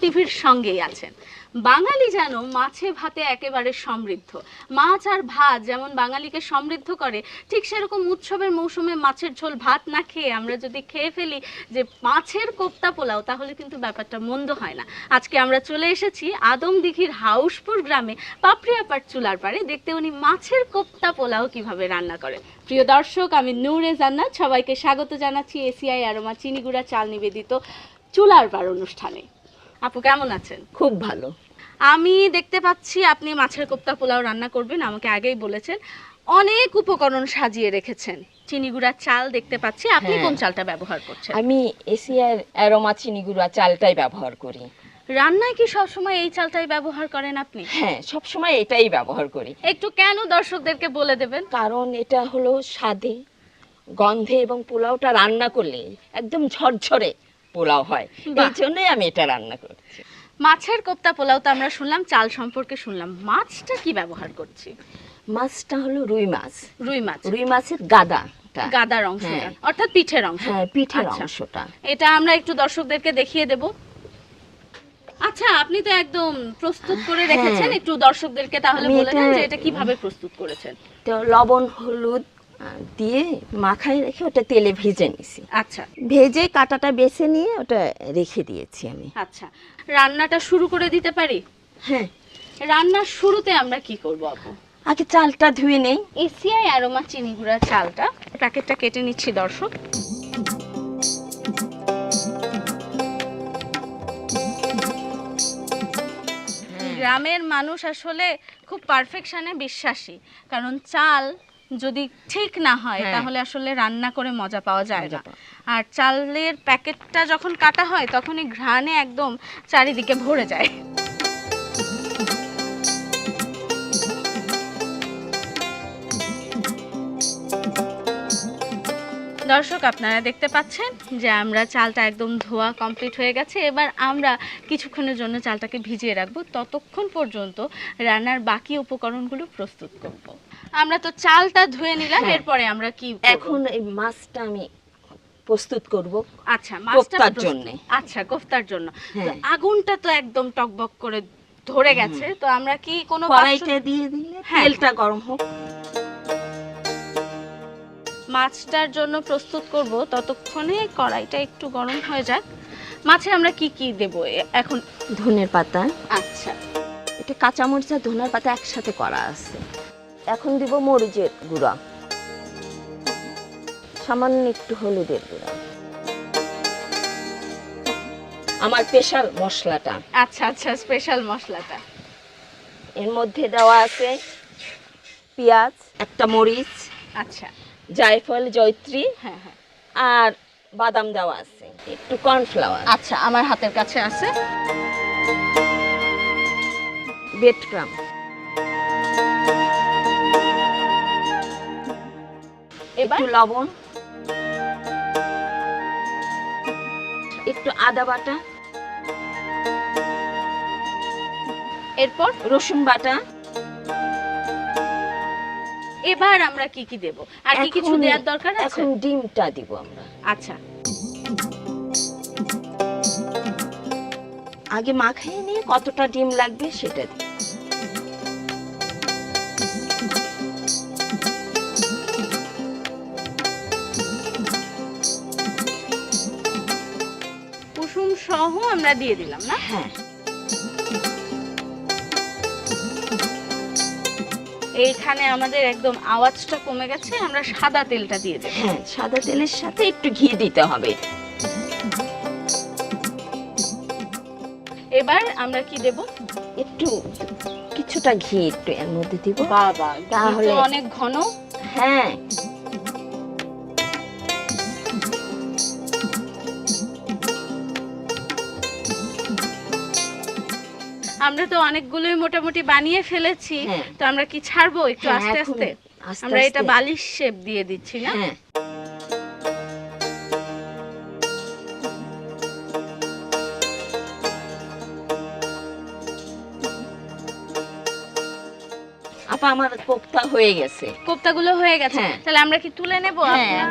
টিভির সঙ্গেই আছেন। বাঙালি যেন মাছে ভাতে একেবারে সমৃদ্ধ। মাছ আর ভাত যেমন বাঙালিকে সমৃদ্ধ করে, ঠিক সেরকম উৎসবের মৌসুমে মাছের ঝোল ভাত না খেয়ে আমরা যদি খেয়ে ফেলি যে মাছের কোপ্তা পোলাও, তাহলে কিন্তু ব্যাপারটা মন্দ হয় না। আজকে আমরা চলে এসেছি আদমদিঘির হাউসপুর গ্রামে পাপড়ি আপার চুলার পাড়ে, দেখতে উনি মাছের কোপ্তা পোলাও কিভাবে রান্না করেন। প্রিয় দর্শক, আমি নূরে জান্নাত সবাইকে স্বাগত জানাচ্ছি এসিআই অ্যারোমা চিনিগুড়া চাল নিবেদিত চুলার পাড় অনুষ্ঠানে। আপু কেমন আছেন? খুব ভালো। আমি দেখতে পাচ্ছি আপনি মাছের কোপ্তা পোলাও রান্না করবেন, আমাকে আগেই বলেছেন। অনেক উপকরণ সাজিয়ে রেখেছেন। চিনিগুড়া চাল দেখতে পাচ্ছি, আপনি কোন চালটা ব্যবহার করছেন? আমি এসিআর অ্যারোমা চিনিগুড়া চালটাই ব্যবহার করি। রান্নায় কি সবসময় এই চালটাই ব্যবহার করেন আপনি? হ্যাঁ, সবসময় এটাই ব্যবহার করি। একটু কেন দর্শকদেরকে বলে দেবেন? কারণ এটা হলো স্বাদে, গন্ধে এবং পোলাওটা রান্না করলে একদম ঝরঝরে পোলাও হয়, এই জন্যই আমি এটা রান্না করছি। মাছের কোপ্তা পোলাও তো আমরা শুনলাম, চাল সম্পর্কে শুনলাম, মাছটা কি ব্যবহার করছি? মাছটা হলো রুই মাছ। রুই মাছ, রুই মাছের গাদা, গাদার অংশটা, অর্থাৎ পিঠের অংশ। হ্যাঁ, পিঠের অংশটা। এটা আমরা একটু দর্শকদেরকে দেখিয়ে দেব। আচ্ছা, আপনি তো একদম প্রস্তুত করে রেখেছেন, একটু দর্শকদেরকে তাহলে বলে দেন যে এটা কিভাবে প্রস্তুত করেছেন। তো লবণ হলুদ দিয়ে মাখায় রেখে ওটা তেলে ভেজে নিছি। আচ্ছা, ভেজে কাঁটাটা বেছে নিয়ে ওটা রেখে দিয়েছি আমি। আচ্ছা, রান্নাটা শুরু করে দিতে পারি? হ্যাঁ। রান্নার শুরুতে আমরা কি করব আপু? আগে চালটা ধুয়ে নেই। এসিআই অ্যারোমা চিনিগুড়া চালটা, প্যাকেটটা কেটে নিচ্ছি দর্শক। গ্রামের মানুষ আসলে খুব পারফেকশনে বিশ্বাসী, কারণ চাল যদি ঠিক না হয় তাহলে আসলে রান্না করে মজা পাওয়া যায় না। আর চালের প্যাকেটটা যখন কাটা হয় তখনই ঘ্রাণে একদম চারিদিকে ভরে যায়। দর্শক, আপনারা দেখতে পাচ্ছেন যে আমরা চালটা একদম ধোয়া কমপ্লিট হয়ে গেছে। এবার আমরা কিছুক্ষণের জন্য চালটাকে ভিজিয়ে রাখবো, ততক্ষণ পর্যন্ত রান্নার বাকি উপকরণগুলো প্রস্তুত করব। আমরা তো চালটা ধুয়ে নিলাম, এরপরে আমরা কি এখন এই মাছটা আমি প্রস্তুত করব। আচ্ছা, মাছটার জন্য। আচ্ছা, কোফতার জন্য। তো আগুনটা তো একদম টকবক করে ধরে গেছে, তো আমরা কি কোনো কড়াইতে দিয়ে দিলে তেলটা গরম হোক। মাছটার জন্য প্রস্তুত করব, ততক্ষণে কড়াইটা একটু গরম হয়ে যাক। মাছে আমরা কি কি দেব এখন? ধনের পাতা। আচ্ছা, এটা কাঁচামরিচ আর ধনের পাতা একসাথে করা আছে। এখন দিব মরিচের গুঁড়া, সামান্য একটু হলুদের গুঁড়া, আমার স্পেশাল মশলাটা। আচ্ছা আচ্ছা, স্পেশাল মশলাটা। এর মধ্যে দেওয়া আছে পেঁয়াজ, একটা মরিচ, আচ্ছা, জায়ফল, জয়ত্রী, হ্যাঁ হ্যাঁ, আর বাদাম দেওয়া আছে, একটু কর্নফ্লাওয়ার। আচ্ছা, আমার হাতের কাছে আছে ব্রেড ক্রাম্ব, একটু লবণ, একটু আদা বাটা, এরপর রসুন বাটা। এবার আমরা কি কি দেব? আর কি কিছু দেওয়ার দরকার আছে? এখন ডিমটা দিব আমরা। আচ্ছা, আগে মাখিয়ে নিয়ে কতটা ডিম লাগবে সেটা দিই। কুসুম সহ আমরা দিয়ে দিলাম না? হ্যাঁ। এইখানে আমাদের একদম আওয়াজটা কমে গেছে, আমরা সাদা তেলটা দিয়ে দেব। হ্যাঁ, সাদা তেলের সাথে একটু ঘি দিতে হবে। এবার আমরা কি দেব? একটু কিছুটা ঘি একটু এর মধ্যে দিব। বাবা, তাহলে অনেক ঘন। হ্যাঁ, আমরা তো অনেকগুলোই মোটামুটি বানিয়ে ফেলেছি, তো আমরা কি ছাড়বো একটু আস্তে আস্তে? আমরা এটা বালিশ শেপ দিয়ে দিচ্ছি না? হ্যাঁ। আপা, আমার কোপ্তা হয়ে গেছে। কোপ্তাগুলো হয়ে গেছে, তাহলে আমরা কি তুলে নেব? হ্যাঁ।